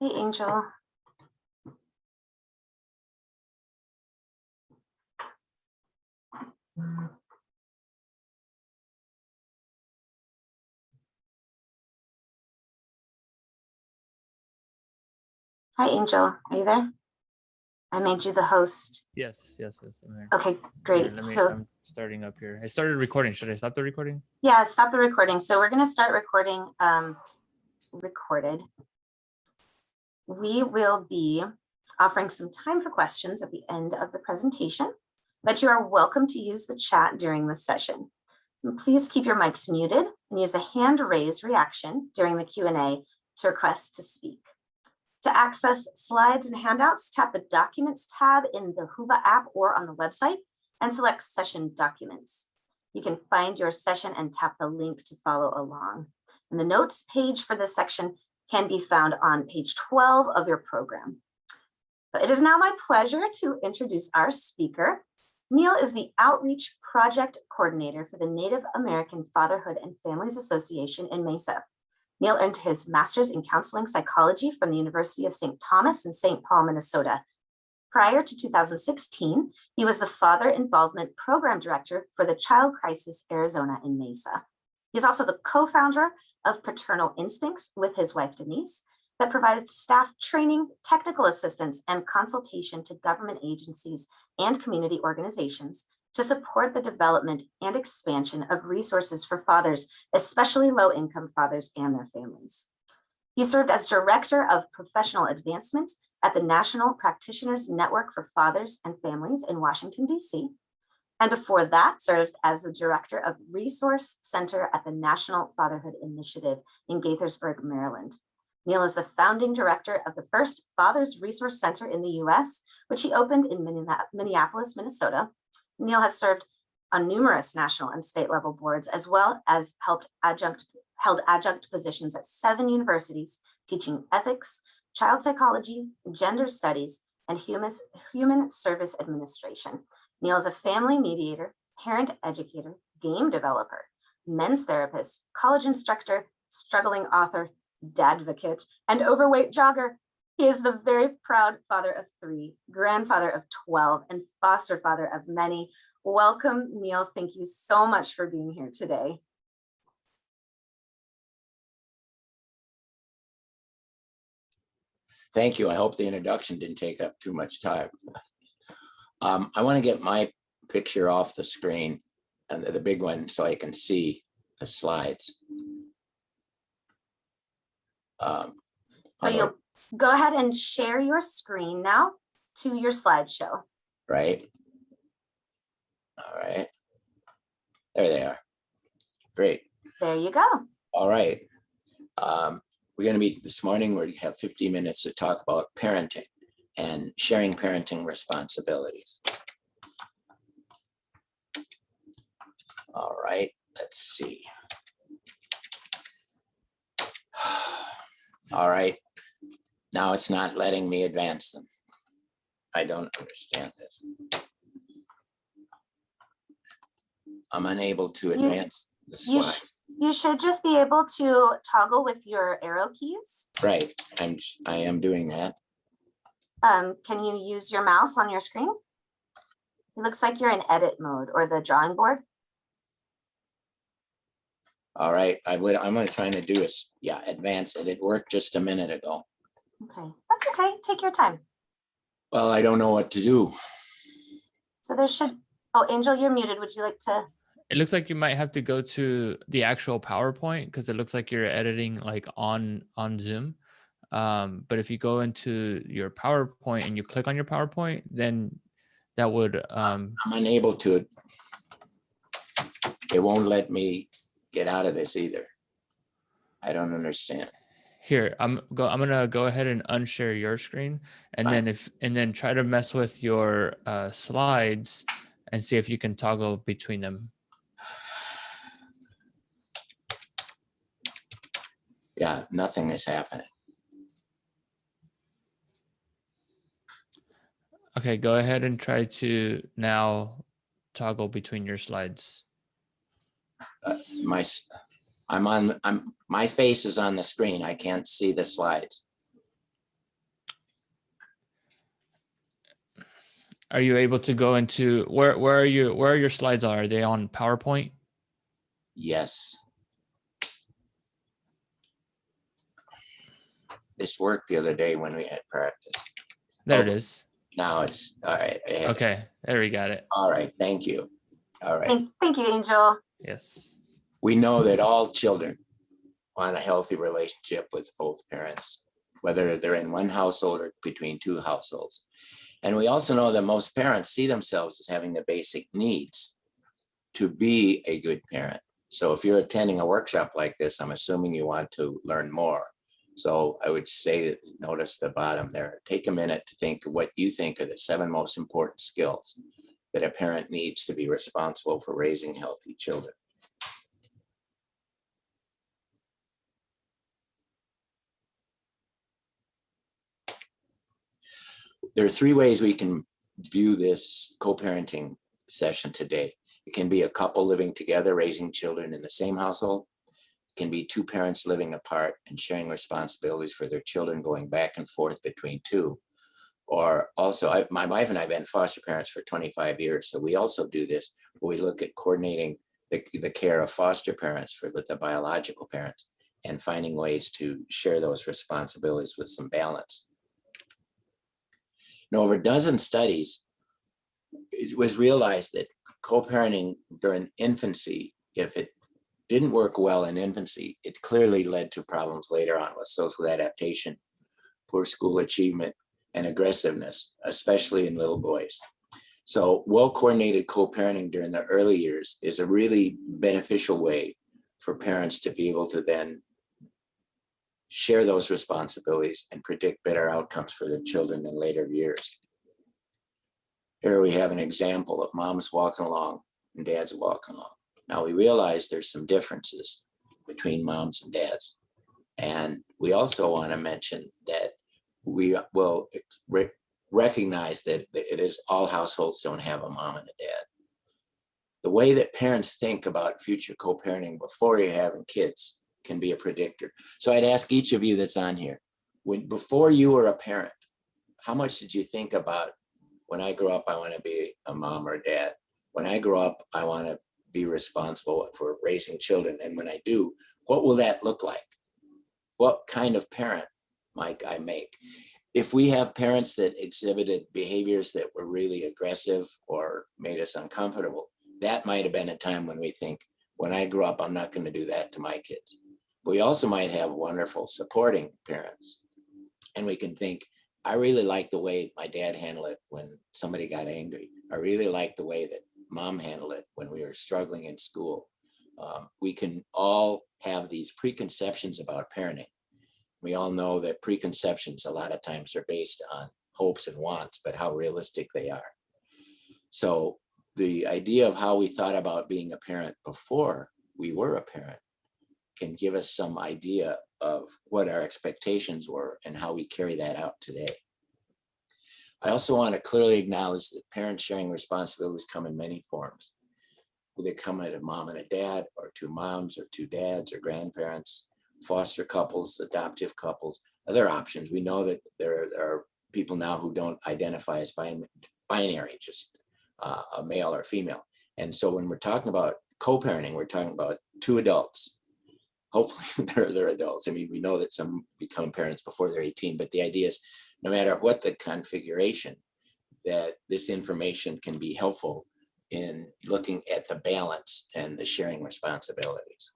Hey, Angel. Hi, Angel. Are you there? I made you the host. Yes. I'm here. Okay, great. I'm starting up here. I started recording. Should I stop the recording? Yeah, stop the recording. So we're going to start recording recorded. We will be offering some time for questions at the end of the presentation, but you are welcome to use the chat during this session. And please keep your mics muted and use the hand raise reaction during the Q&A to request to speak. To access slides and handouts, tap the Documents tab in the Youve app or on the website and select Session Documents. You can find your session and tap the link to follow along. And the notes page for this section can be found on page 12 of your program. So it is now my pleasure to introduce our speaker. Neil is the Outreach Project Coordinator for the Native American Fatherhood and Families Association in Mesa. Neil earned his master's in counseling psychology from the University of St. Thomas in St. Paul, Minnesota. Prior to 2016, he was the Father Involvement Program Director for the Child Crisis Arizona in Mesa. He's also the co-founder of Paternal Instincts with his wife, Denise, that provides staff training, technical assistance, and consultation to government agencies and community organizations to support the development and expansion of resources for fathers, especially low-income fathers and their families. He served as Director of Professional Advancement at the National Practitioners Network for Fathers and Families in Washington, D.C., and before that served as the Director of Resource Center at the National Fatherhood Initiative in Gaithersburg, Maryland. Neil is the founding director of the first Fathers Resource Center in the U.S., which he opened in Minneapolis, Minnesota. Neil has served on numerous national and state level boards, as well as held adjunct positions at 7 universities, teaching ethics, child psychology, gender studies, and human service administration. Neil is a family mediator, parent educator, game developer, men's therapist, college instructor, struggling author, dadvocate, and overweight jogger. He is the very proud father of 3, grandfather of 12, and foster father of many. Welcome, Neil. Thank you so much for being here today. Thank you. I hope the introduction didn't take up too much time. I want to get my picture off the screen, and the big one, so I can see the slides. So you'll go ahead and share your screen now to your slideshow. Right. All right. There they are. Great. There you go. All right. We're going to meet this morning where you have 50 minutes to talk about parenting and sharing parenting responsibilities. All right. Let's see. All right. Now it's not letting me advance them. I don't understand this. I'm unable to advance the slide. You should just be able to toggle with your arrow keys. Right. I am doing that. Can you use your mouse on your screen? It looks like you're in edit mode or the drawing board. All right. I'm going to try to do is, advance it. It worked just a minute ago. Okay, that's okay. Take your time. Well, I don't know what to do. So there should, oh, Angel, you're muted. Would you like to? It looks like you might have to go to the actual PowerPoint because it looks like you're editing like on Zoom. But if you go into your PowerPoint and you click on your PowerPoint, then that would. I'm unable to. It won't let me get out of this either. I don't understand. Here, I'm gonna go ahead and unshare your screen, and then try to mess with your slides and see if you can toggle between them. Yeah, nothing is happening. Okay, go ahead and try to now toggle between your slides. My face is on the screen. I can't see the slides. Are you able to go into where are your slides are they on PowerPoint? Yes. This worked the other day when we had practice. There Okay. it is. Now it's all right. I have it. Okay, there we got it. All right. Thank you. All right. Thank you, Angel. Yes. We know that all children want a healthy relationship with both parents, whether they're in one household or between two households. And we also know that most parents see themselves as having the basic needs to be a good parent. So if you're attending a workshop like this, I'm assuming you want to learn more. So I would say that, notice the bottom there. Take a minute to think of what you think are the 7 most important skills that a parent needs to be responsible for raising healthy children. There are 3 ways we can view this co-parenting session today. It can be a couple living together, raising children in the same household. It can be 2 parents living apart and sharing responsibilities for their children, going back and forth between 2. Or also, my wife and I have been foster parents for 25 years. So we also do this, where we look at coordinating the care of foster parents with the biological parents and finding ways to share those responsibilities with some balance. In over a dozen studies, it was realized that co-parenting during infancy, if it didn't work well in infancy, it clearly led to problems later on with social adaptation, poor school achievement, and aggressiveness, especially in little boys. So well-coordinated co-parenting during the early years is a really beneficial way for parents to be able to then share those responsibilities and predict better outcomes for their children in later years. Here we have an example of moms walking along and dads walking along. Now we realize there's some differences between moms and dads. And we also want to mention that we will recognize that it is all households don't have a mom and a dad. The way that parents think about future co-parenting before you're having kids can be a predictor. So I'd ask each of you that's on here, before you were a parent, how much did you think about, when I grow up, I want to be a mom or a dad? When I grow up, I want to be responsible for raising children. And when I do, what will that look like? What kind of parent might I make? If we have parents that exhibited behaviors that were really aggressive or made us uncomfortable, that might have been a time when we think, when I grow up, I'm not going to do that to my kids. We also might have wonderful supporting parents. And we can think, I really like the way my dad handled it when somebody got angry. I really like the way that mom handled it when we were struggling in school. We can all have these preconceptions about parenting. We all know that preconceptions a lot of times are based on hopes and wants, but how realistic they are. So the idea of how we thought about being a parent before we were a parent can give us some idea of what our expectations were and how we carry that out today. I also want to clearly acknowledge that parents sharing responsibilities come in many forms. They come as a mom and a dad, or 2 moms or 2 dads, or grandparents, foster couples, adoptive couples, other options. We know that there are people now who don't identify as binary, just a male or female. And so when we're talking about co-parenting, we're talking about 2 adults. Hopefully they're adults. I mean, we know that some become parents before they're 18, but the idea is no matter what the configuration, that this information can be helpful in looking at the balance and the sharing responsibilities.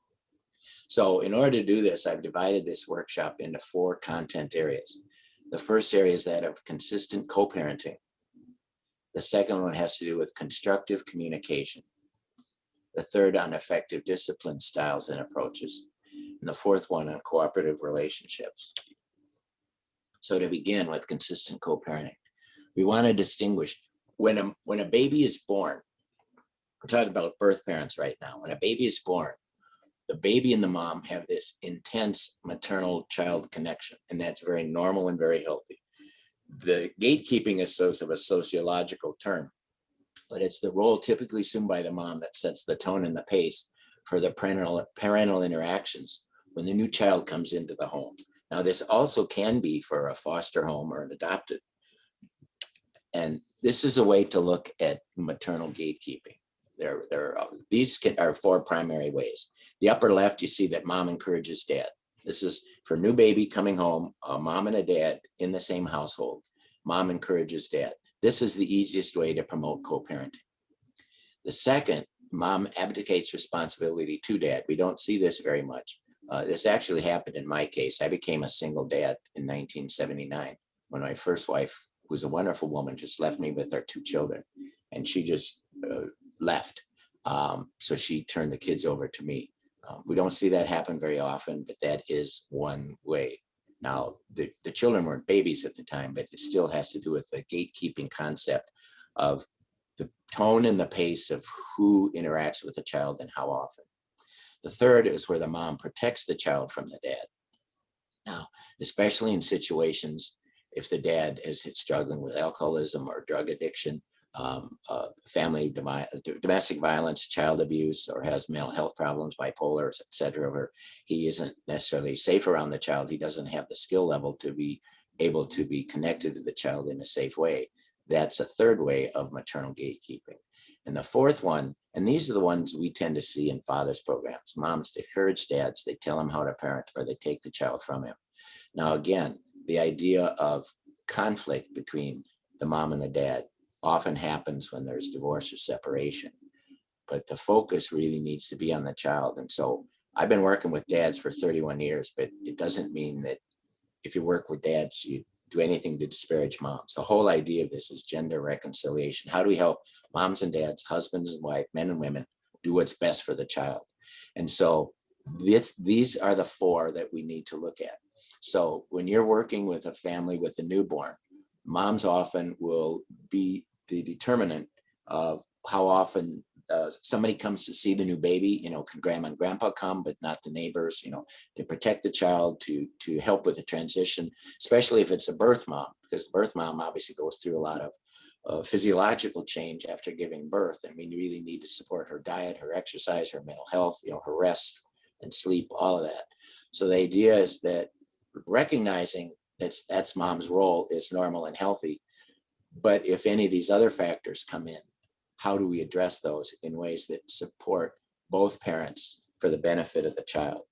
So in order to do this, I've divided this workshop into 4 content areas. The first area is that of consistent co-parenting. The second one has to do with constructive communication. The third on effective discipline styles and approaches. And the 4th one on cooperative relationships. So to begin with consistent co-parenting, we want to distinguish when a baby is born. We're talking about birth parents right now. When a baby is born, the baby and the mom have this intense maternal-child connection, and that's very normal and very healthy. The gatekeeping is sort of a sociological term, but it's the role typically assumed by the mom that sets the tone and the pace for the parental interactions when the new child comes into the home. Now, this also can be for a foster home or an adopted And this is a way to look at maternal gatekeeping. These are 4 primary ways. The upper left, you see that mom encourages dad. This is for new baby coming home, a mom and a dad in the same household. Mom encourages dad. This is the easiest way to promote co-parenting. The second, mom abdicates responsibility to dad. We don't see this very much. This actually happened in my case. I became a single dad in 1979 when my first wife, who was a wonderful woman, just left me with our 2 children, and she just left. So she turned the kids over to me. We don't see that happen very often, but that is one way. Now, the children weren't babies at the time, but it still has to do with the gatekeeping concept of the tone and the pace of who interacts with the child and how often. The third is where the mom protects the child from the dad. Now, especially in situations if the dad is struggling with alcoholism or drug addiction, domestic violence, child abuse, or has mental health problems, bipolar, etc., where he isn't necessarily safe around the child, he doesn't have the skill level to be able to be connected to the child in a safe way. That's a third way of maternal gatekeeping. And the fourth one, and these are the ones we tend to see in fathers programs. Moms encourage dads, they tell him how to parent, or they take the child from him. Now, again, the idea of conflict between the mom and the dad often happens when there's divorce or separation, but the focus really needs to be on the child. And so I've been working with dads for 31 years, but it doesn't mean that if you work with dads, you do anything to disparage moms. The whole idea of this is gender reconciliation. How do we help moms and dads, husbands and wives, men and women do what's best for the child? And so these are the 4 that we need to look at. So when you're working with a family with a newborn, moms often will be the determinant of how often somebody comes to see the new baby. Can grandma and grandpa come, but not the neighbors, to protect the child, to help with the transition, especially if it's a birth mom, because the birth mom obviously goes through a lot of physiological change after giving birth. And we really need to support her diet, her exercise, her mental health, her rest and sleep, all of that. So the idea is that recognizing that's mom's role is normal and healthy. But if any of these other factors come in, how do we address those in ways that support both parents for the benefit of the child?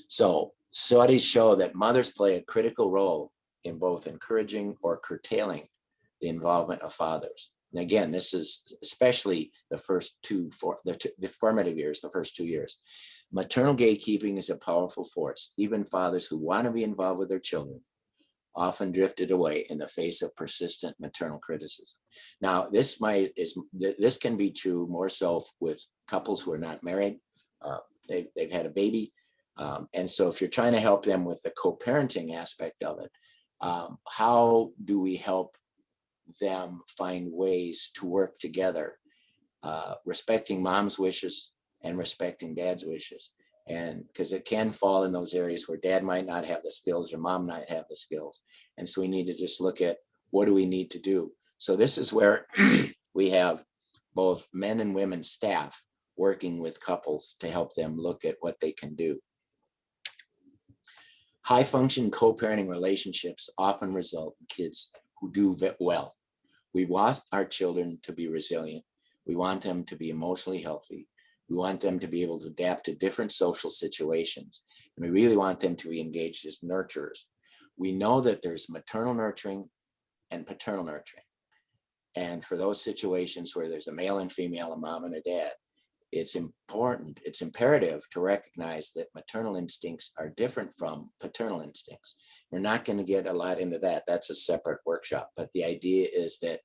So studies show that mothers play a critical role in both encouraging or curtailing the involvement of fathers. And again, this is especially the formative years, the first 2 years. Maternal gatekeeping is a powerful force. Even fathers who want to be involved with their children often drifted away in the face of persistent maternal criticism. Now, this can be true more so with couples who are not married. They've had a baby. And so if you're trying to help them with the co-parenting aspect of it, how do we help them find ways to work together, respecting mom's wishes and respecting dad's wishes? And because it can fall in those areas where dad might not have the skills or mom might have the skills. And so we need to just look at what do we need to do. So this is where we have both men and women staff working with couples to help them look at what they can do. High function co-parenting relationships often result in kids who do well. We want our children to be resilient. We want them to be emotionally healthy. We want them to be able to adapt to different social situations. And we really want them to be engaged as nurturers. We know that there's maternal nurturing and paternal nurturing. And for those situations where there's a male and female, a mom and a dad, it's imperative to recognize that maternal instincts are different from paternal instincts. We're not going to get a lot into that. That's a separate workshop. But the idea is that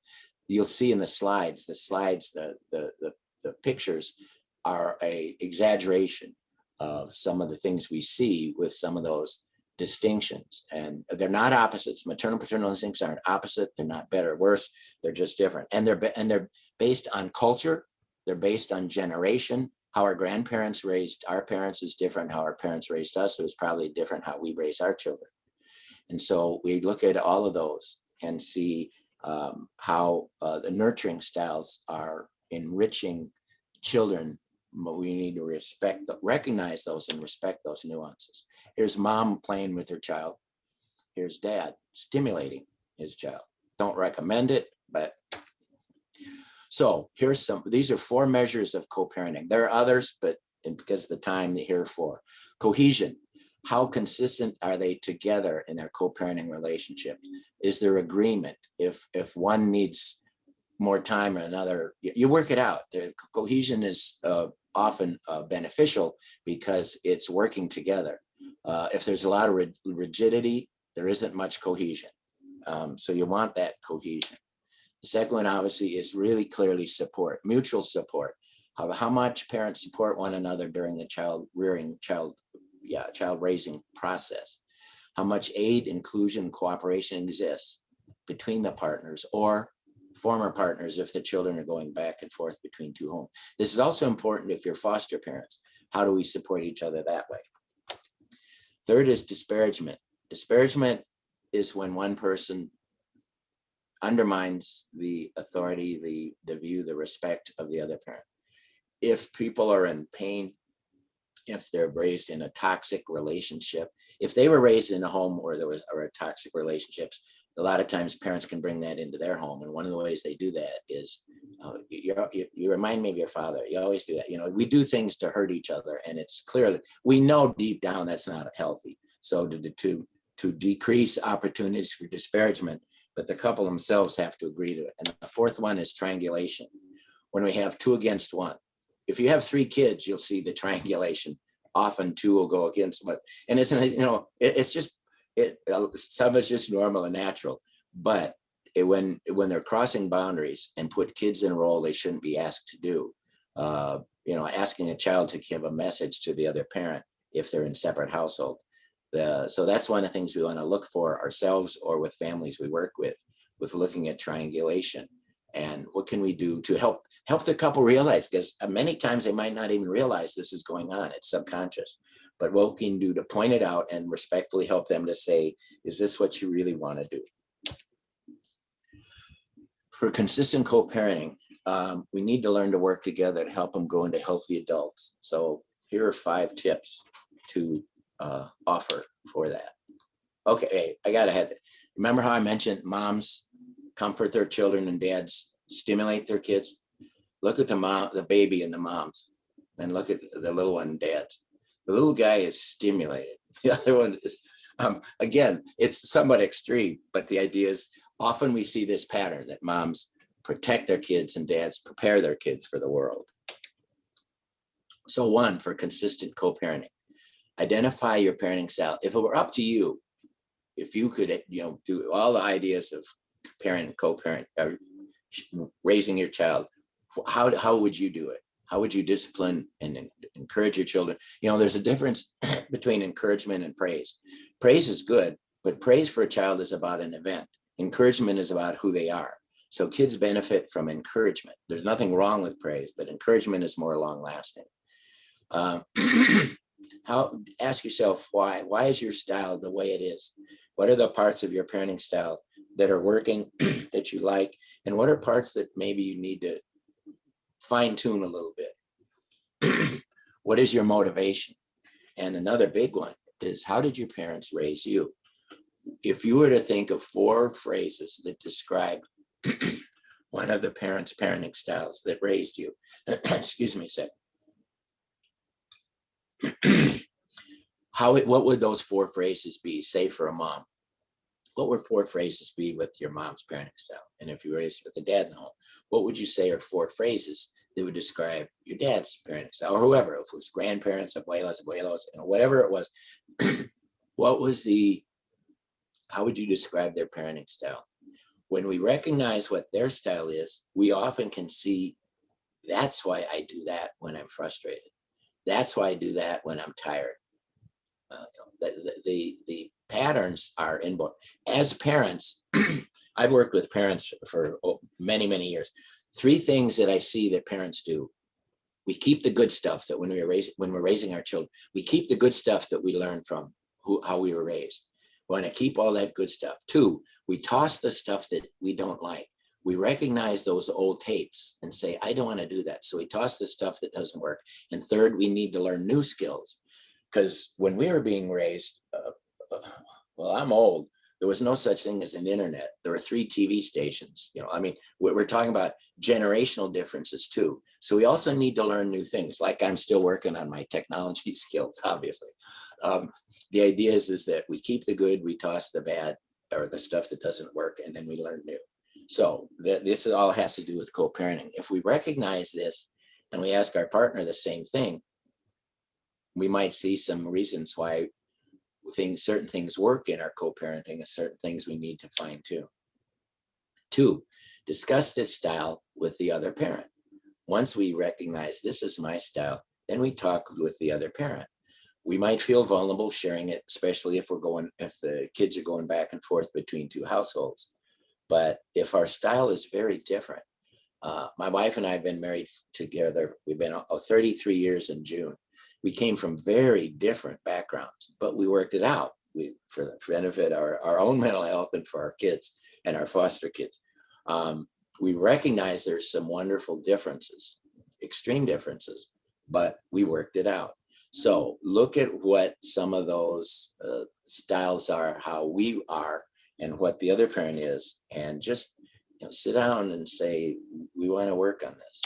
you'll see in the pictures are a exaggeration of some of the things we see with some of those distinctions. And they're not opposites. Maternal paternal instincts aren't opposite. They're not better or worse. They're just different. And they're based on culture. They're based on generation. How our grandparents raised our parents is different. How our parents raised us, so it's probably different how we raise our children. And so we look at all of those and see how the nurturing styles are enriching children, but we need to recognize those and respect those nuances. Here's mom playing with her child. Here's dad stimulating his child. Don't recommend it, but so these are 4 measures of co-parenting. There are others, but because of the time, here are 4. Cohesion. How consistent are they together in their co-parenting relationship? Is there agreement? If one needs more time or another, you work it out. The cohesion is often beneficial because it's working together. If there's a lot of rigidity, there isn't much cohesion. So you want that cohesion. The second one, obviously, is really clearly support, mutual support. How much parents support one another during the child raising process. How much aid, inclusion, cooperation exists between the partners or former partners if the children are going back and forth between 2 homes. This is also important if you're foster parents. How do we support each other that way? Third is disparagement. Disparagement is when one person undermines the authority, the view, the respect of the other parent. If people are in pain, if they're raised in a toxic relationship, if they were raised in a home where there was toxic relationships, a lot of times parents can bring that into their home. And one of the ways they do that is, you remind me of your father. You always do that. You know, we do things to hurt each other, and it's clear that we know deep down that's not healthy. So to decrease opportunities for disparagement, but the couple themselves have to agree to it. And the fourth one is triangulation. When we have 2 against 1. If you have 3 kids, you'll see the triangulation. Often 2 will go against one. And it's, you know, it's just, some is just normal and natural. But when they're crossing boundaries and put kids in a role they shouldn't be asked to do, you know, asking a child to give a message to the other parent if they're in separate households. So that's one of the things we want to look for ourselves or with families we work with looking at triangulation. And what can we do to help the couple realize, because many times they might not even realize this is going on. It's subconscious. But what we can do to point it out and respectfully help them to say, is this what you really want to do? For consistent co-parenting, we need to learn to work together to help them grow into healthy adults. So here are 5 tips to offer for that. Okay, I gotta have it. Remember how I mentioned moms comfort their children and dads stimulate their kids? Look at the baby and the moms, then look at the little one and dads. The little guy is stimulated. The other one is, again, it's somewhat extreme, but the idea is often we see this pattern that moms protect their kids and dads prepare their kids for the world. So 1, for consistent co-parenting, identify your parenting style. If it were up to you, if you could, you know, do all the ideas of parent, co-parent, raising your child, how would you do it? How would you discipline and encourage your children? You know, there's a difference between encouragement and praise. Praise is good, but praise for a child is about an event. Encouragement is about who they are. So kids benefit from encouragement. There's nothing wrong with praise, but encouragement is more long-lasting. Ask yourself why is your style the way it is? What are the parts of your parenting style that are working that you like, and what are parts that maybe you need to fine tune a little bit? What is your motivation? And another big one is, how did your parents raise you? If you were to think of 4 phrases that describe one of the parents' parenting styles that raised you, excuse me a second. What would those 4 phrases be, say for a mom? What would 4 phrases be with your mom's parenting style? And if you raised with a dad in the home, what would you say are 4 phrases that would describe your dad's parenting style, or whoever, if it was grandparents, abuelas, you know, whatever it was? How would you describe their parenting style? When we recognize what their style is, we often can see, that's why I do that when I'm frustrated. That's why I do that when I'm tired. The patterns are inborn. As parents, I've worked with parents for many, many years. 3 things that I see that parents do. We keep the good stuff that when we're raising our children, we keep the good stuff that we learned from how we were raised. We want to keep all that good stuff. 2, we toss the stuff that we don't like. We recognize those old tapes and say, I don't want to do that. So we toss the stuff that doesn't work. And 3rd, we need to learn new skills. Because when we were being raised, well, I'm old. There was no such thing as an internet. There were 3 TV stations. I mean, we're talking about generational differences too. So we also need to learn new things. Like I'm still working on my technology skills, obviously. The idea is that we keep the good, we toss the bad or the stuff that doesn't work, and then we learn new. So this all has to do with co-parenting. If we recognize this and we ask our partner the same thing, we might see some reasons why certain things work in our co-parenting and certain things we need to fine tune. 2, discuss this style with the other parent. Once we recognize this is my style, then we talk with the other parent. We might feel vulnerable sharing it, especially if the kids are going back and forth between 2 households. But if our style is very different, my wife and I have been married together. We've been 33 years in June. We came from very different backgrounds, but we worked it out for the benefit of our own mental health and for our kids and our foster kids. We recognize there's some wonderful differences, extreme differences, but we worked it out. So look at what some of those styles are, how we are, and what the other parent is, and just sit down and say, we want to work on this.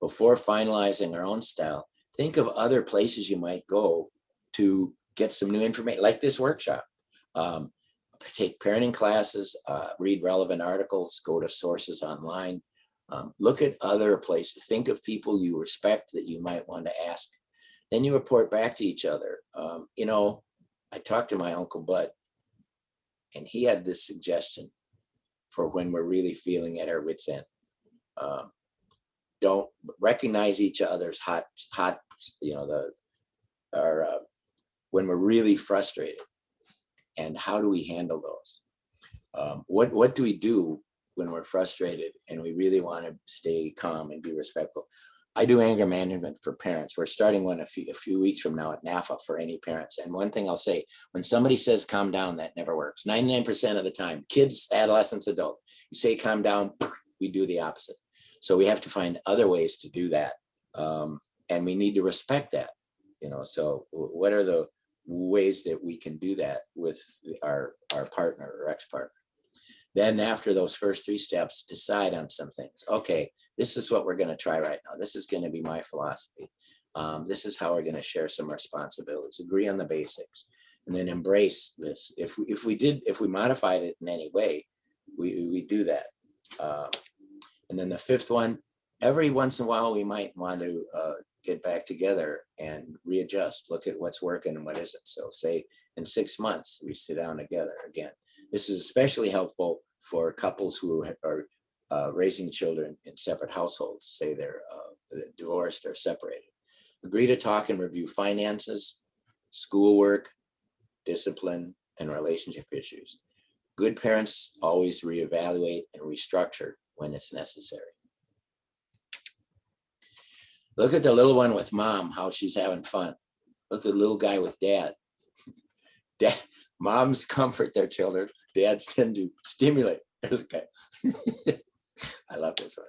Before finalizing our own style, think of other places you might go to get some new information, like this workshop. Take parenting classes, read relevant articles, go to sources online, look at other places, think of people you respect that you might want to ask. Then you report back to each other. I talked to my Uncle Bud, and he had this suggestion for when we're really feeling at our wits' end. Don't recognize each other's when we're really frustrated, and how do we handle those? What do we do when we're frustrated and we really want to stay calm and be respectful? I do anger management for parents. We're starting one a few weeks from now at NAFA for any parents. And one thing I'll say, when somebody says calm down, that never works. 99% of the time, kids, adolescents, adults, you say calm down, we do the opposite. So we have to find other ways to do that. And we need to respect that. So what are the ways that we can do that with our partner or ex-partner? Then after those first 3 steps, decide on some things. Okay, this is what we're going to try right now. This is going to be my philosophy. This is how we're going to share some responsibilities. Agree on the basics, and then embrace this. If we modified it in any way, we do that. And then the 5th one, every once in a while, we might want to get back together and readjust, look at what's working and what isn't. So say in 6 months, we sit down together again. This is especially helpful for couples who are raising children in separate households, say they're divorced or separated. Agree to talk and review finances, schoolwork, discipline, and relationship issues. Good parents always reevaluate and restructure when it's necessary. Look at the little one with mom, how she's having fun. Look at the little guy with dad. Moms comfort their children. Dads tend to stimulate. Okay. I love this one.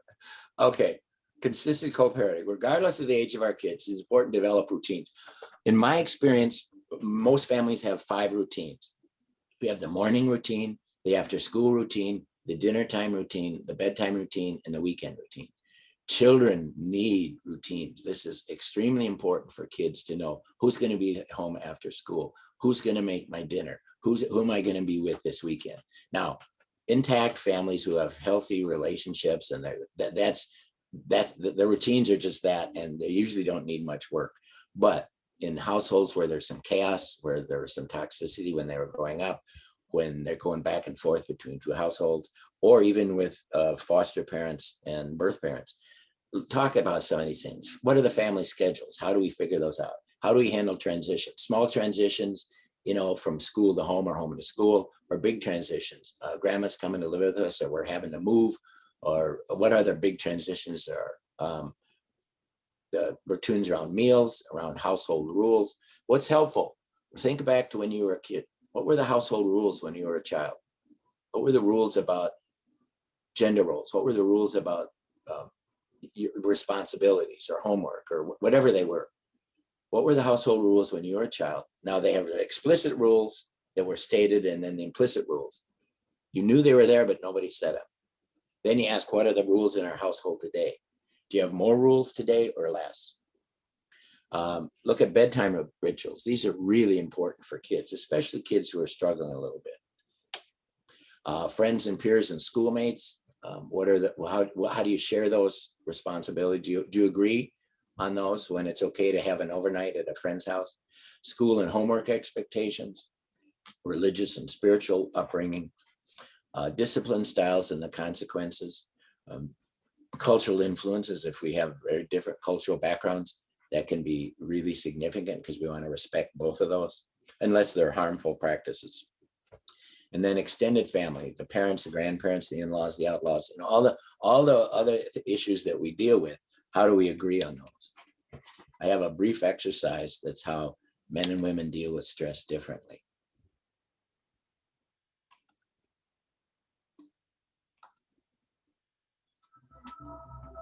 Okay. Consistent co-parenting. Regardless of the age of our kids, it's important to develop routines. In my experience, most families have 5 routines. We have the morning routine, the after school routine, the dinner time routine, the bedtime routine, and the weekend routine. Children need routines. This is extremely important for kids to know who's going to be at home after school, who's going to make my dinner, who am I going to be with this weekend. Now, intact families who have healthy relationships, and the routines are just that, and they usually don't need much work. But in households where there's some chaos, where there was some toxicity when they were growing up, when they're going back and forth between 2 households, or even with foster parents and birth parents, talk about some of these things. What are the family schedules? How do we figure those out? How do we handle transitions? Small transitions, from school to home or home to school, or big transitions. Grandma's coming to live with us, or we're having to move, or what other big transitions there are. The routines around meals, around household rules. What's helpful? Think back to when you were a kid. What were the household rules when you were a child? What were the rules about gender roles? What were the rules about your responsibilities or homework or whatever they were? What were the household rules when you were a child? Now they have explicit rules. that were stated, and then the implicit rules. You knew they were there, but nobody said them. Then you ask, what are the rules in our household today? Do you have more rules today or less? Look at bedtime rituals. These are really important for kids, especially kids who are struggling a little bit. Friends and peers and schoolmates. How do you share those responsibilities? Do you agree on those when it's okay to have an overnight at a friend's house? School and homework expectations, religious and spiritual upbringing, discipline styles and the consequences, cultural influences. If we have very different cultural backgrounds, that can be really significant because we want to respect both of those, unless they're harmful practices. And then extended family, the parents, the grandparents, the in-laws, the outlaws, and all the other issues that we deal with. How do we agree on those? I have a brief exercise that's how men and women deal with stress differently.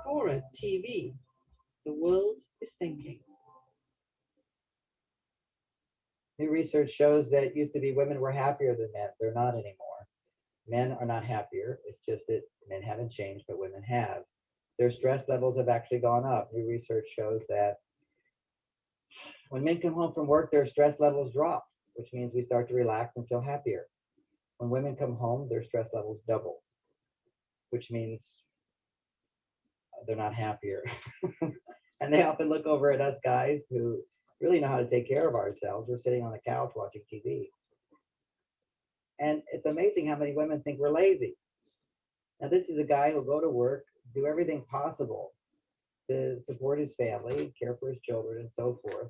Cora TV, the world is thinking. New research shows that it used to be women were happier than men. They're not anymore. Men are not happier. It's just that men haven't changed, but women have. Their stress levels have actually gone up. New research shows that when men come home from work, their stress levels drop, which means we start to relax and feel happier. When women come home, their stress levels double, which means they're not happier. And they often look over at us guys who really know how to take care of ourselves. We're sitting on the couch watching TV. And it's amazing how many women think we're lazy. Now, this is a guy who'll go to work, do everything possible to support his family, care for his children, and so forth.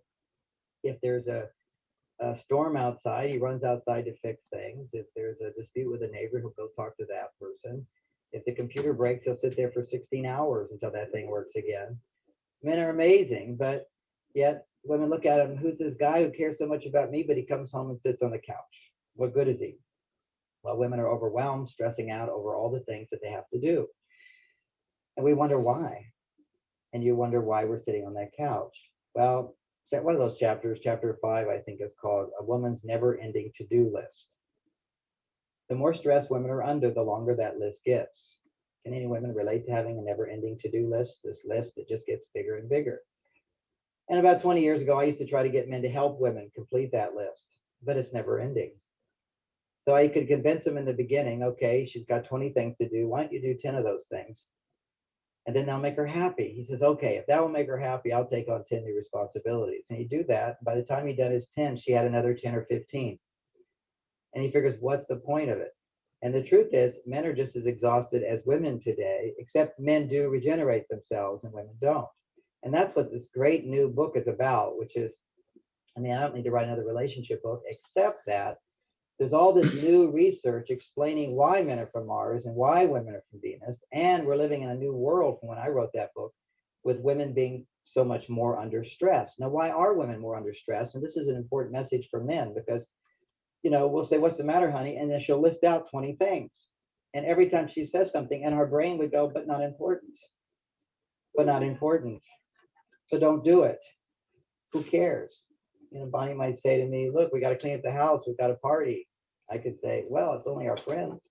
If there's a storm outside, he runs outside to fix things. If there's a dispute with a neighbor, he'll go talk to that person. If the computer breaks, he'll sit there for 16 hours until that thing works again. Men are amazing, but yet women look at him, who's this guy who cares so much about me, but he comes home and sits on the couch? What good is he? Well, women are overwhelmed, stressing out over all the things that they have to do. And we wonder why. And you wonder why we're sitting on that couch. Well, one of those chapters, chapter 5, I think is called A Woman's Never-Ending To-Do List. The more stress women are under, the longer that list gets. Can any women relate to having a never-ending to-do list? This list that just gets bigger and bigger. And about 20 years ago, I used to try to get men to help women complete that list, but it's never ending. So I could convince them in the beginning, okay, she's got 20 things to do. Why don't you do 10 of those things? And then that'll make her happy. He says, okay, if that will make her happy, I'll take on 10 new responsibilities. And you do that. By the time he done his 10, she had another 10 or 15. And he figures, what's the point of it? And the truth is, men are just as exhausted as women today, except men do regenerate themselves and women don't. And that's what this great new book is about, which is, I mean, I don't need to write another relationship book, except that there's all this new research explaining why men are from Mars and why women are from Venus. And we're living in a new world from when I wrote that book, with women being so much more under stress. Now, why are women more under stress? And this is an important message for men, because, you know, we'll say, what's the matter, honey? And then she'll list out 20 things. And every time she says something, and her brain would go, but not important. But not important. So don't do it. Who cares? You know, Bonnie might say to me, look, we got to clean up the house. We've got a party. I could say, well, it's only our friends.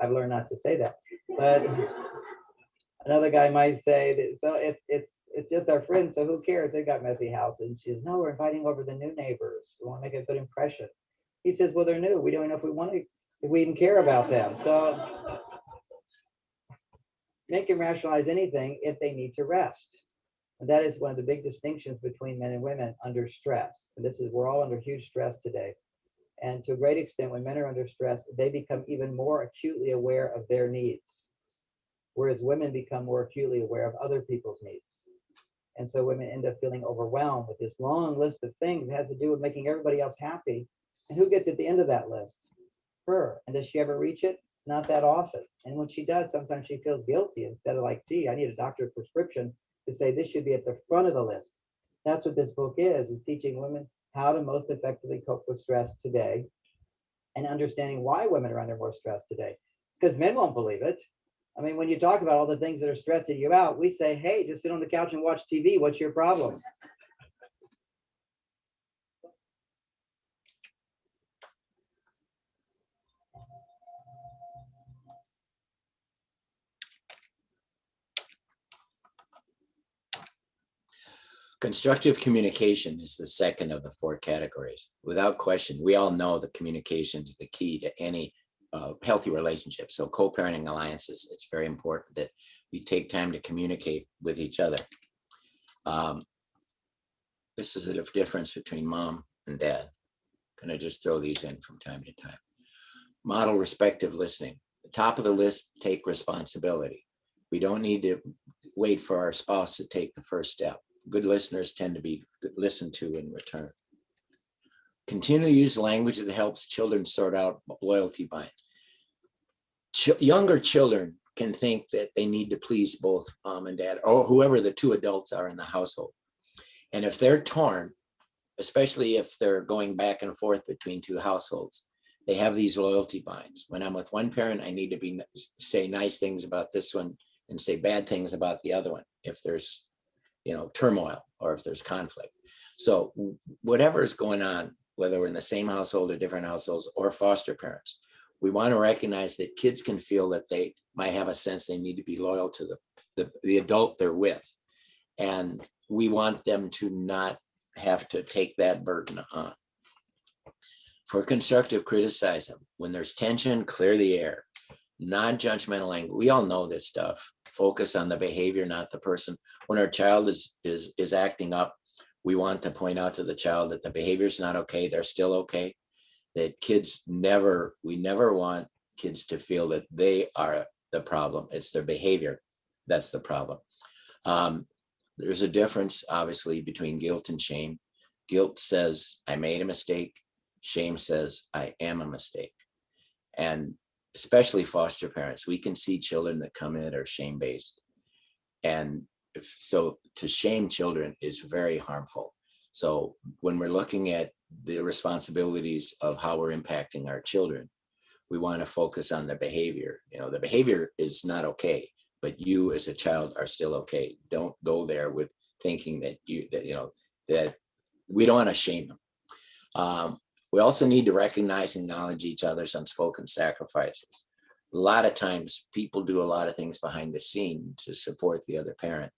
I've learned not to say that. But another guy might say that, so it's just our friends, so who cares? They got messy houses. And she says, no, we're inviting over the new neighbors. We want to make a good impression. He says, well, they're new. We don't know if we want to, if we even care about them. So make them rationalize anything if they need to rest. And that is one of the big distinctions between men and women under stress. And this is, we're all under huge stress today. And to a great extent, when men are under stress, they become even more acutely aware of their needs, whereas women become more acutely aware of other people's needs. And so women end up feeling overwhelmed with this long list of things that has to do with making everybody else happy. And who gets at the end of that list? Her. And does she ever reach it? Not that often. And when she does, sometimes she feels guilty instead of like, gee, I need a doctor's prescription to say this should be at the front of the list. That's what this book is teaching women how to most effectively cope with stress today and understanding why women are under more stress today. Because men won't believe it. I mean, when you talk about all the things that are stressing you out, we say, hey, just sit on the couch and watch TV. What's your problem? Constructive communication is the second of the 4 categories. Without question, we all know that communication is the key to any healthy relationship. So co-parenting alliances, it's very important that we take time to communicate with each other. This is a difference between mom and dad. I'm going to just throw these in from time to time. Model respectful listening. The top of the list, take responsibility. We don't need to wait for our spouse to take the first step. Good listeners tend to be listened to in return. Continue to use language that helps children sort out loyalty binds. Younger children can think that they need to please both mom and dad, or whoever the 2 adults are in the household. And if they're torn, especially if they're going back and forth between 2 households, they have these loyalty binds. When I'm with one parent, I need to say nice things about this one and say bad things about the other one if there's turmoil or if there's conflict. So whatever is going on, whether we're in the same household or different households or foster parents, we want to recognize that kids can feel that they might have a sense they need to be loyal to the adult they're with. And we want them to not have to take that burden on. For constructive criticism, when there's tension, clear the air. Non-judgmental language. We all know this stuff. Focus on the behavior, not the person. When our child is acting up, we want to point out to the child that the behavior is not okay. They're still okay. That we never want kids to feel that they are the problem. It's their behavior that's the problem. There's a difference, obviously, between guilt and shame. Guilt says, I made a mistake. Shame says, I am a mistake. And especially foster parents, we can see children that come in are shame-based. And so to shame children is very harmful. So when we're looking at the responsibilities of how we're impacting our children, we want to focus on the behavior. The behavior is not okay, but you as a child are still okay. Don't go there with thinking that that we don't want to shame them. We also need to recognize and acknowledge each other's unspoken sacrifices. A lot of times people do a lot of things behind the scene to support the other parent.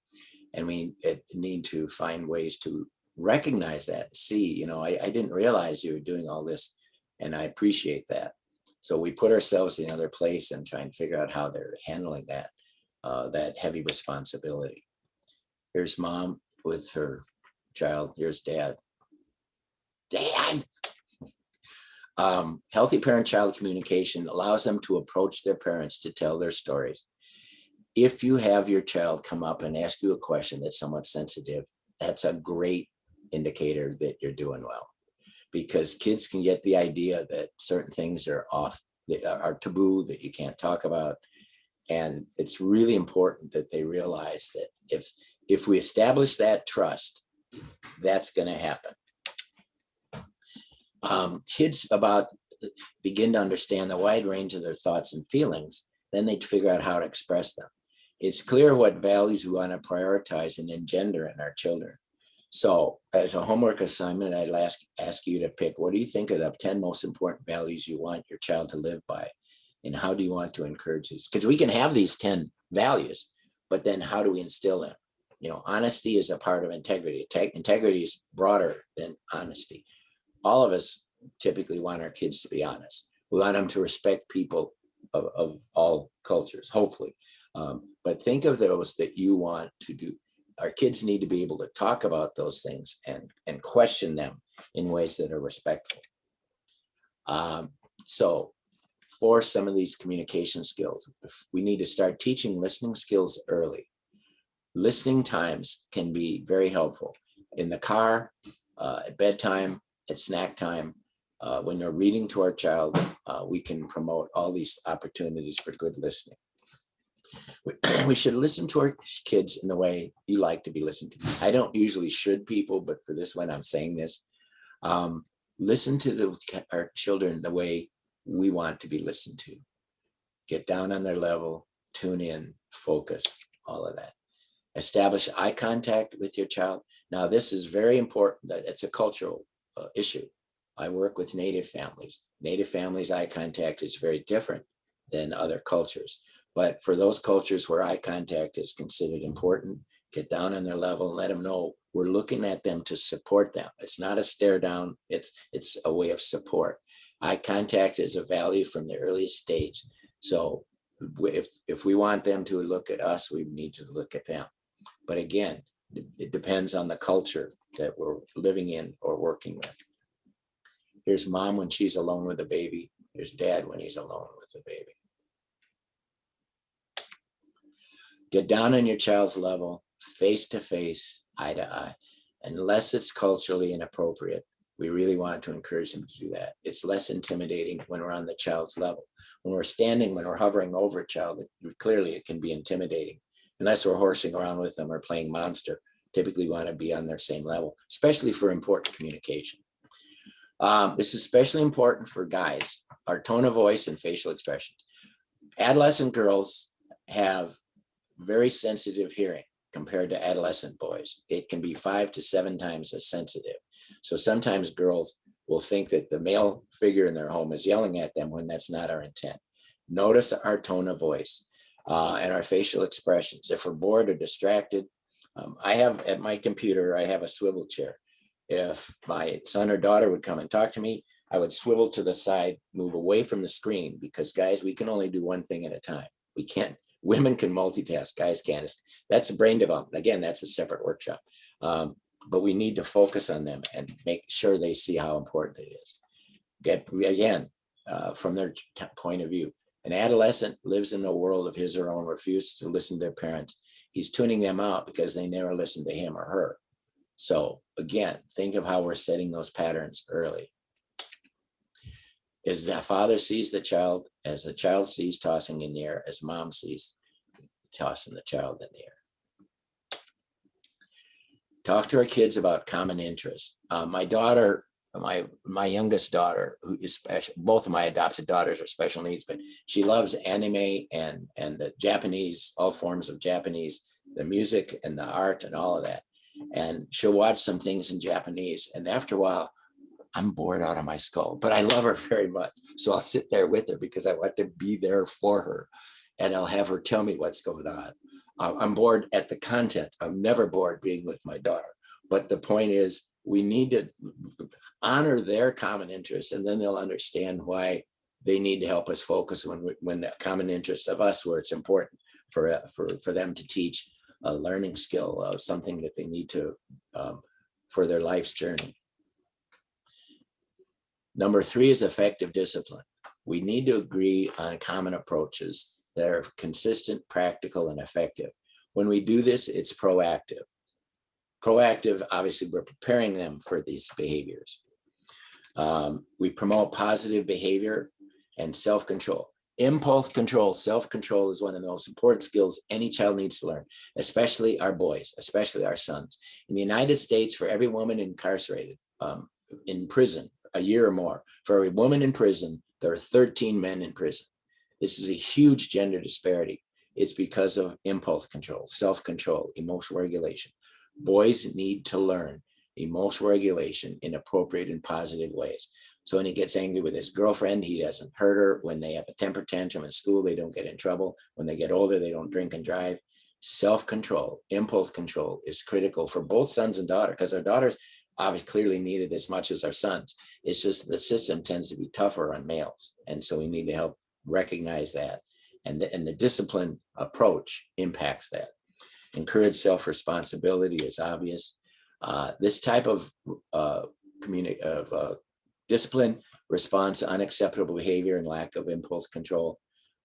And we need to find ways to recognize that and see, I didn't realize you were doing all this and I appreciate that. So we put ourselves in another place and try and figure out how they're handling that heavy responsibility. Here's mom with her child. Here's dad. Dad! Healthy parent-child communication allows them to approach their parents to tell their stories. If you have your child come up and ask you a question that's somewhat sensitive, that's a great indicator that you're doing well, because kids can get the idea that certain things are off, are taboo, that you can't talk about. And it's really important that they realize that if we establish that trust, that's going to happen. Kids begin to understand the wide range of their thoughts and feelings, then they figure out how to express them. It's clear what values we want to prioritize and engender in our children. So as a homework assignment, I'd ask you to pick, what do you think are the 10 most important values you want your child to live by? And how do you want to encourage these? Because we can have these 10 values, but then how do we instill them? Honesty is a part of integrity. Integrity is broader than honesty. All of us typically want our kids to be honest. We want them to respect people of all cultures, hopefully. But think of those that you want to do. Our kids need to be able to talk about those things and question them in ways that are respectful. So for some of these communication skills, we need to start teaching listening skills early. Listening times can be very helpful. In the car, at bedtime, at snack time, when they're reading to our child, we can promote all these opportunities for good listening. We should listen to our kids in the way you like to be listened to. I don't usually should people, but for this one, I'm saying this. Listen to our children the way we want to be listened to. Get down on their level, tune in, focus, all of that. Establish eye contact with your child. Now, this is very important. That it's a cultural issue. I work with Native families. Native families' eye contact is very different than other cultures. But for those cultures where eye contact is considered important, get down on their level and let them know we're looking at them to support them. It's not a stare down, it's a way of support. Eye contact is a value from the earliest stage. So if we want them to look at us, we need to look at them. But again, it depends on the culture that we're living in or working with. Here's mom when she's alone with the baby. Here's dad when he's alone with the baby. Get down on your child's level, face to face, eye to eye. Unless it's culturally inappropriate, we really want to encourage them to do that. It's less intimidating when we're on the child's level. When we're standing, when we're hovering over a child, clearly it can be intimidating. Unless we're horsing around with them or playing monster, typically want to be on their same level, especially for important communication. This is especially important for guys, our tone of voice and facial expressions. Adolescent girls have very sensitive hearing compared to adolescent boys. It can be 5 to 7 times as sensitive. So sometimes girls will think that the male figure in their home is yelling at them when that's not our intent. Notice our tone of voice and our facial expressions. If we're bored or distracted, I have at my computer, I have a swivel chair. If my son or daughter would come and talk to me, I would swivel to the side, move away from the screen, because guys, we can only do one thing at a time. We can't. Women can multitask, guys can't. That's a brain development. Again, that's a separate workshop. But we need to focus on them and make sure they see how important it is. Again, from their point of view, an adolescent lives in a world of his or her own, refuses to listen to their parents. He's tuning them out because they never listen to him or her. So again, think of how we're setting those patterns early. As the father sees the child, as the child sees tossing in the air, as mom sees tossing the child in the air. Talk to our kids about common interests. My daughter, my youngest daughter, who is special, both of my adopted daughters are special needs, but she loves anime and the Japanese, all forms of Japanese, the music and the art and all of that. And she'll watch some things in Japanese. And after a while, I'm bored out of my skull, but I love her very much. So I'll sit there with her because I want to be there for her. And I'll have her tell me what's going on. I'm bored at the content. I'm never bored being with my daughter. But the point is, we need to honor their common interests, and then they'll understand why they need to help us focus when the common interests of us, where it's important for them to teach a learning skill, something that they need to for their life's journey. Number 3 is effective discipline. We need to agree on common approaches that are consistent, practical, and effective. When we do this, it's proactive. Proactive, obviously, we're preparing them for these behaviors. We promote positive behavior and self-control. Impulse control, self-control is one of the most important skills any child needs to learn, especially our boys, especially our sons. In the United States, for every woman incarcerated in prison, a year or more, for every woman in prison, there are 13 men in prison. This is a huge gender disparity. It's because of impulse control, self-control, emotional regulation. Boys need to learn emotional regulation in appropriate and positive ways. So when he gets angry with his girlfriend, he doesn't hurt her. When they have a temper tantrum in school, they don't get in trouble. When they get older, they don't drink and drive. Self-control, impulse control is critical for both sons and daughters, because our daughters obviously clearly need it as much as our sons. It's just the system tends to be tougher on males. And so we need to help recognize that. And the discipline approach impacts that. Encourage self-responsibility is obvious. This type of discipline responds to unacceptable behavior and lack of impulse control.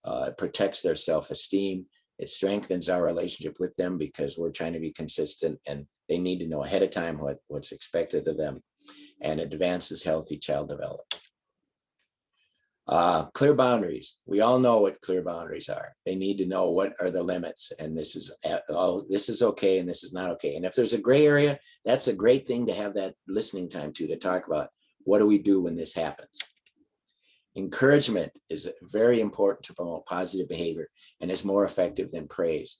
It protects their self-esteem. It strengthens our relationship with them because we're trying to be consistent, and they need to know ahead of time what's expected of them. And it advances healthy child development. Clear boundaries. We all know what clear boundaries are. They need to know what are the limits, and this is okay and this is not okay. And if there's a gray area, that's a great thing to have that listening time to talk about. What do we do when this happens? Encouragement is very important to promote positive behavior and is more effective than praise.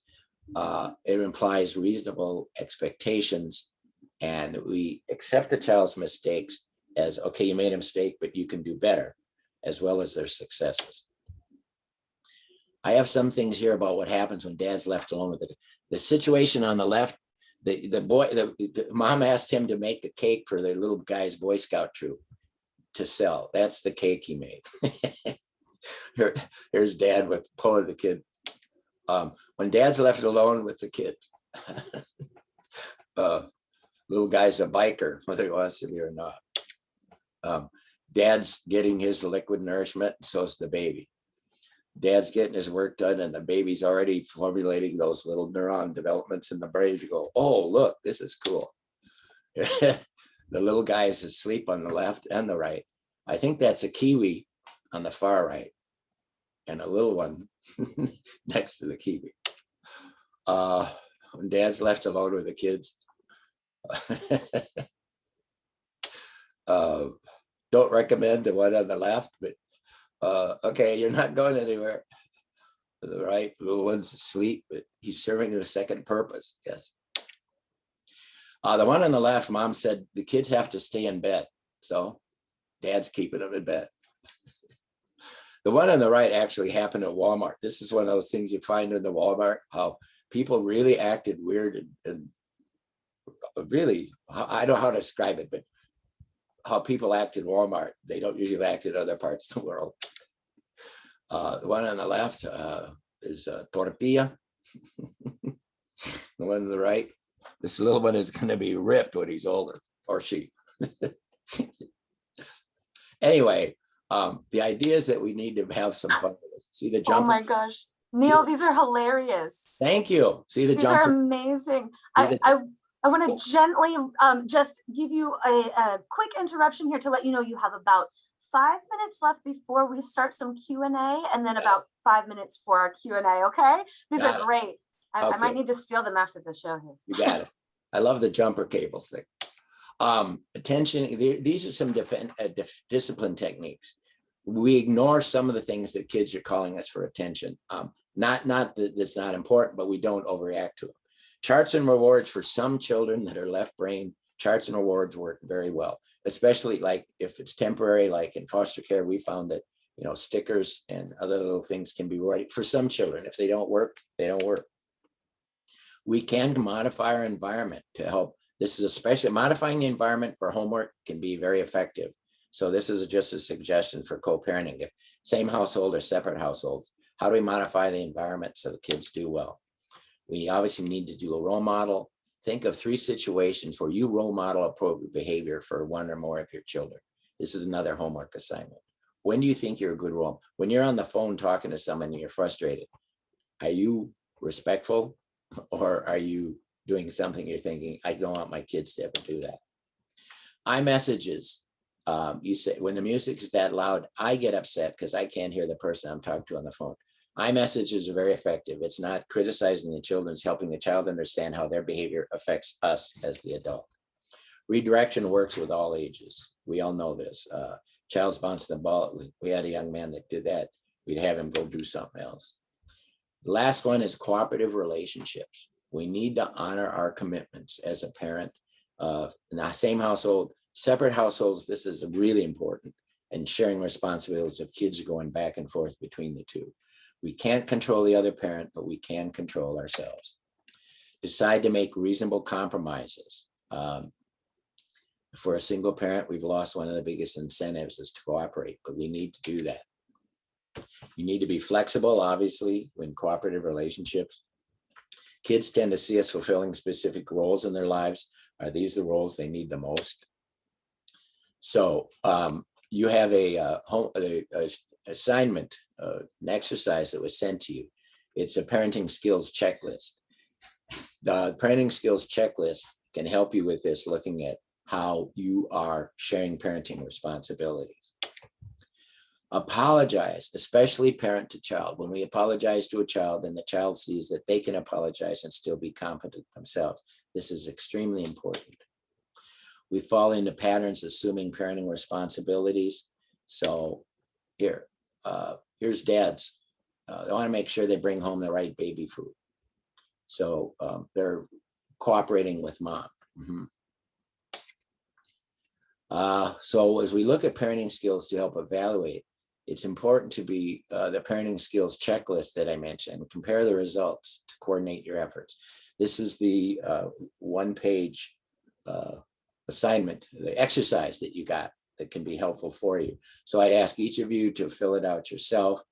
It implies reasonable expectations, and we accept the child's mistakes as, okay, you made a mistake, but you can do better, as well as their successes. I have some things here about what happens when dad's left alone with it. The situation on the left, The mom asked him to make a cake for the little guy's Boy Scout troop to sell. That's the cake he made. Here's dad with pulling the kid. When dad's left alone with the kids, little guy's a biker, whether he wants to be or not. Dad's getting his liquid nourishment, and so's the baby. Dad's getting his work done, and the baby's already formulating those little neuron developments in the brain. You go, oh, look, this is cool. The little guy is asleep on the left and the right. I think that's a kiwi on the far right, and a little one next to the kiwi. When dad's left alone with the kids, don't recommend the one on the left, but okay, you're not going anywhere. The right little one's asleep, but he's serving a second purpose. Yes. The one on the left, mom said the kids have to stay in bed, so dad's keeping them in bed. The one on the right actually happened at Walmart. This is one of those things you find in the Walmart, how people really acted weird and really, I don't know how to describe it, but how people act in Walmart, they don't usually act in other parts of the world. The one on the left is tortilla. The one on the right, this little one is going to be ripped when he's older, or she. Anyway, the idea is that we need to have some fun with this. See the jumper? Oh my gosh. Neil, these are hilarious. Thank you. See the These jumper? are amazing. I want to gently just give you a quick interruption here to let you know you have about 5 minutes left before we start some Q&A, and then about 5 minutes for our Q&A, okay? These are great. I might need to steal them after the show here. You got it. I love the jumper cables thing. Attention, these are some discipline techniques. We ignore some of the things that kids are calling us for attention. Not that it's not important, but we don't overreact to them. Charts and rewards for some children that are left brain, charts and rewards work very well, especially like if it's temporary, like in foster care, we found that, stickers and other little things can be right for some children. If they don't work, they don't work. We can modify our environment to help. This is especially modifying the environment for homework can be very effective. So this is just a suggestion for co-parenting. If same household or separate households, how do we modify the environment so the kids do well? We obviously need to do a role model. Think of 3 situations where you role model appropriate behavior for one or more of your children. This is another homework assignment. When do you think you're a good role? When you're on the phone talking to someone and you're frustrated, are you respectful, or are you doing something you're thinking, I don't want my kids to ever do that? iMessages, you say, when the music is that loud, I get upset because I can't hear the person I'm talking to on the phone. iMessages are very effective. It's not criticizing the children, it's helping the child understand how their behavior affects us as the adult. Redirection works with all ages. We all know this. Child's bounce the ball. We had a young man that did that. We'd have him go do something else. The last one is cooperative relationships. We need to honor our commitments as a parent. In the same household, separate households, this is really important. And sharing responsibilities of kids are going back and forth between the two. We can't control the other parent, but we can control ourselves. Decide to make reasonable compromises. For a single parent, we've lost one of the biggest incentives is to cooperate, but we need to do that. You need to be flexible, obviously, in cooperative relationships. Kids tend to see us fulfilling specific roles in their lives. Are these the roles they need the most? So you have a assignment, an exercise that was sent to you. It's a parenting skills checklist. The parenting skills checklist can help you with this, looking at how you are sharing parenting responsibilities. Apologize, especially parent to child. When we apologize to a child, then the child sees that they can apologize and still be competent themselves. This is extremely important. We fall into patterns assuming parenting responsibilities. So here's dads. They want to make sure they bring home the right baby food. So they're cooperating with mom. So as we look at parenting skills to help evaluate, it's important to be the parenting skills checklist that I mentioned. Compare the results to coordinate your efforts. This is the one-page assignment, the exercise that you got that can be helpful for you. So I'd ask each of you to fill it out yourself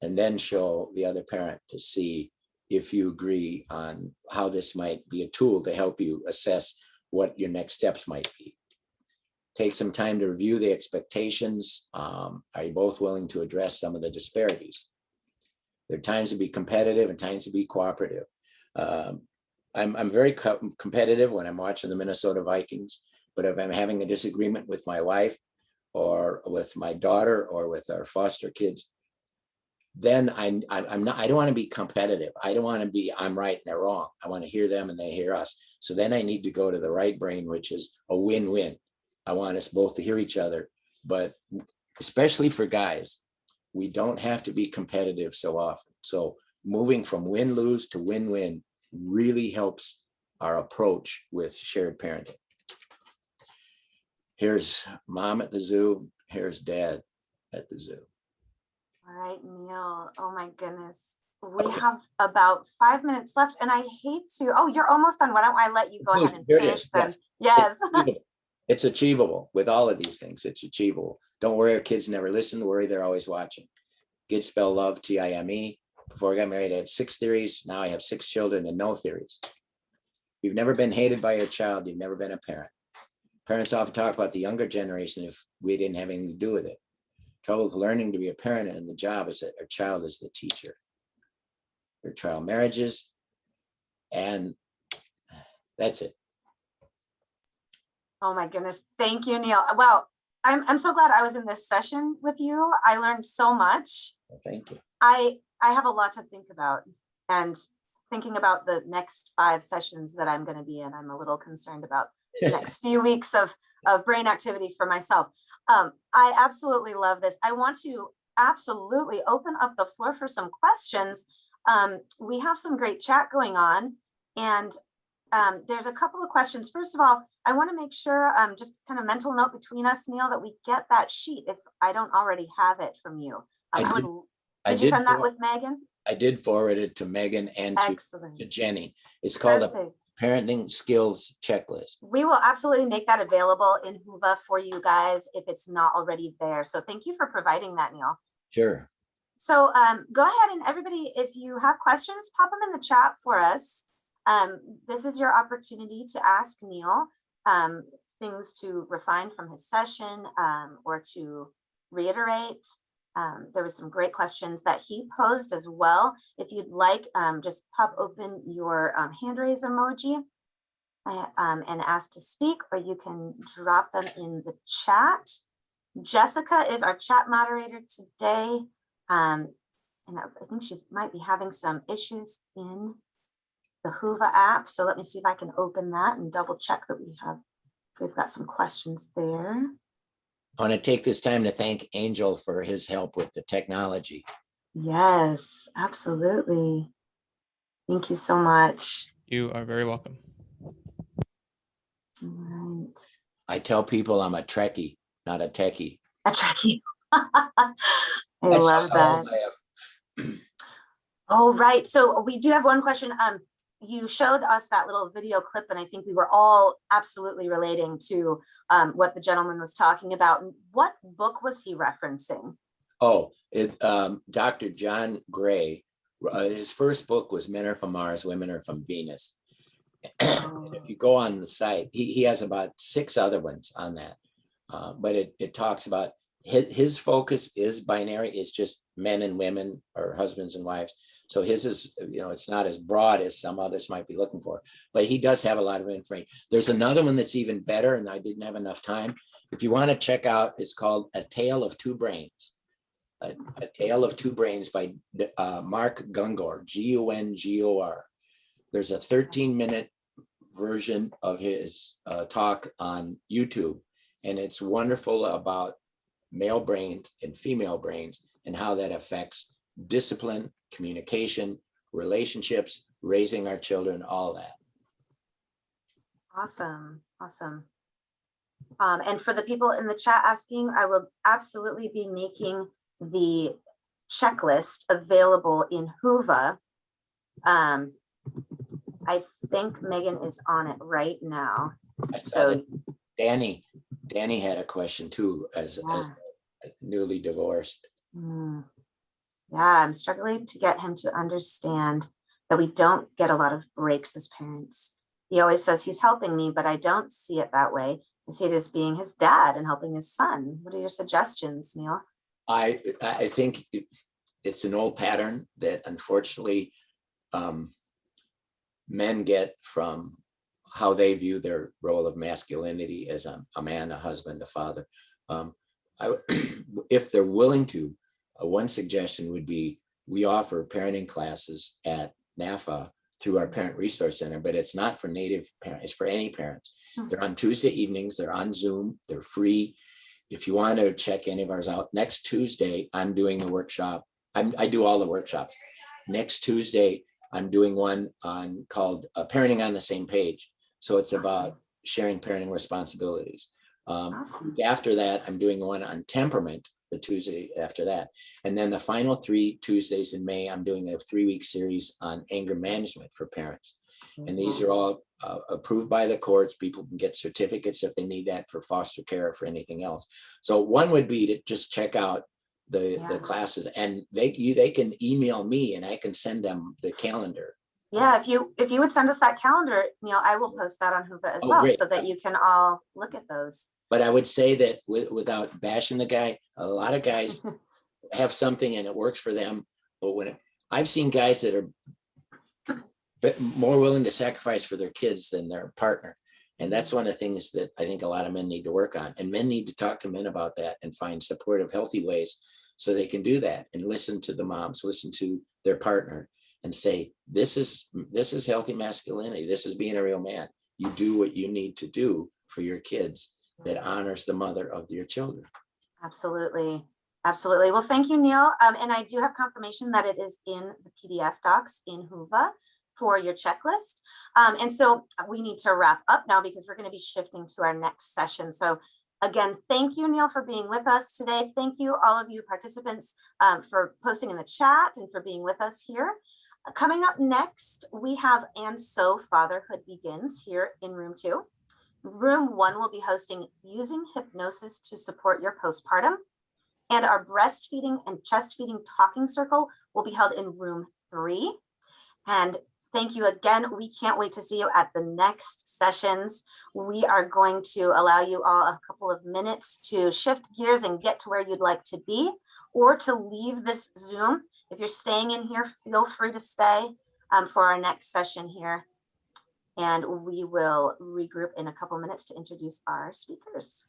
and then show the other parent to see if you agree on how this might be a tool to help you assess what your next steps might be. Take some time to review the expectations. Are you both willing to address some of the disparities? There are times to be competitive and times to be cooperative. I'm very competitive when I'm watching the Minnesota Vikings, but if I'm having a disagreement with my wife or with my daughter or with our foster kids, then I'm not, I don't want to be competitive. I don't want to be, I'm right and they're wrong. I want to hear them and they hear us. So then I need to go to the right brain, which is a win-win. I want us both to hear each other, but especially for guys, we don't have to be competitive so often. So moving from win-lose to win-win really helps our approach with shared parenting. Here's mom at the zoo. Here's dad at the zoo. All right, Neil. Oh my goodness. We Okay. have about 5 minutes left and I hate to, oh, you're almost done. Why don't I let you go ahead and Here it finish is, them? yes. Yes. It's achievable with all of these things. It's achievable. Don't worry, our kids never listen. Worry, they're always watching. Kids spell love, T-I-M-E. Before I got married, I had 6 theories. Now I have 6 children and no theories. You've never been hated by your child. You've never been a parent. Parents often talk about the younger generation if we didn't have anything to do with it. Trouble with learning to be a parent and the job is that our child is the teacher. Their trial marriages, and that's it. Oh my goodness. Thank you, Neil. Wow. I'm so glad I was in this session with you. I learned so much. Well, thank you. I have a lot to think about, and thinking about the next 5 sessions that I'm going to be in, I'm a little concerned about the next few weeks of brain activity for myself. I absolutely love this. I want to absolutely open up the floor for some questions. We have some great chat going on, and there's a couple of questions. First of all, I want to make sure, just kind of mental note between us, Neil, that we get that sheet if I don't already have it from you. Did you send that with Megan? I did forward it to Megan and Excellent. to Jenny. It's called Perfect. a parenting skills checklist. We will absolutely make that available in Youve for you guys if it's not already there. So thank you for providing that, Neil. Sure. So go ahead and everybody, if you have questions, pop them in the chat for us. This is your opportunity to ask Neil things to refine from his session or to reiterate. There was some great questions that he posed as well. If you'd like, just pop open your hand raise emoji and ask to speak, or you can drop them in the chat. Jessica is our chat moderator today. And I think she might be having some issues in the Youve app. So let me see if I can open that and double check that we've got some questions there. I want to take this time to thank Angel for his help with the technology. Yes, absolutely. Thank you so much. You are very welcome. All right. I tell people I'm a Trekkie, not a techie. A Trekkie. I love that. Oh, right. So we do have one question. You showed us that little video clip, and I think we were all absolutely relating to what the gentleman was talking about. What book was he referencing? Oh, Dr. John Gray, his first book was Men Are From Mars, Women Are From Venus. Oh. If you go on the site, he has about 6 other ones on that. But it talks about his focus is binary. It's just men and women or husbands and wives. So his is, it's not as broad as some others might be looking for, but he does have a lot of information. There's another one that's even better, and I didn't have enough time. If you want to check out, it's called A Tale of Two Brains. A Tale of Two Brains by Mark Gungor, Gungor. There's a 13-minute version of his talk on YouTube, and it's wonderful about male brains and female brains and how that affects discipline, communication, relationships, raising our children, all that. Awesome. And for the people in the chat asking, I will absolutely be making the checklist available in Youve. I think Megan is on it right now. I saw that So Danny had a question too, as yeah. newly divorced. Yeah, I'm struggling to get him to understand that we don't get a lot of breaks as parents. He always says he's helping me, but I don't see it that way. I see it as being his dad and helping his son. What are your suggestions, Neil? I think it's an old pattern that unfortunately men get from how they view their role of masculinity as a man, a husband, a father. If they're willing to, one suggestion would be we offer parenting classes at NAFA through our Parent Resource Center, but it's not for native parents, it's for any parents. They're on Tuesday evenings, they're on Zoom, they're free. If you want to check any of ours out, next Tuesday, I'm doing a workshop. I do all the workshops. Next Tuesday, I'm doing one called Parenting on the Same Page. So it's about sharing parenting responsibilities. After that, I'm doing one on temperament, the Tuesday after that. And then the final 3 Tuesdays in May, I'm doing a 3-week series on anger management for parents. And these are all approved by the courts. People can get certificates if they need that for foster care or for anything else. So one would be to just check out the classes, and they can email me and I can send them the calendar. Yeah, if you would send us that calendar, Neil, I will post that on Youve as well, great. So that you can all look at those. But I would say that without bashing the guy, a lot of guys have something and it works for them. But I've seen guys that are more willing to sacrifice for their kids than their partner. And that's one of the things that I think a lot of men need to work on. And men need to talk to men about that and find supportive, healthy ways so they can do that and listen to the moms, listen to their partner and say, this is healthy masculinity. This is being a real man. You do what you need to do for your kids that honors the mother of your children. Absolutely. Absolutely. Well, thank you, Neil. And I do have confirmation that it is in the PDF docs in Youve for your checklist. And so we need to wrap up now because we're going to be shifting to our next session. So again, thank you, Neil, for being with us today. Thank you, all of you participants, for posting in the chat and for being with us here. Coming up next, we have And So Fatherhood Begins here in room 2. Room 1 will be hosting Using Hypnosis to Support Your Postpartum. And our breastfeeding and chest feeding talking circle will be held in room 3. And thank you again. We can't wait to see you at the next sessions. We are going to allow you all a couple of minutes to shift gears and get to where you'd like to be, or to leave this Zoom. If you're staying in here, feel free to stay for our next session here. And we will regroup in a couple minutes to introduce our speakers.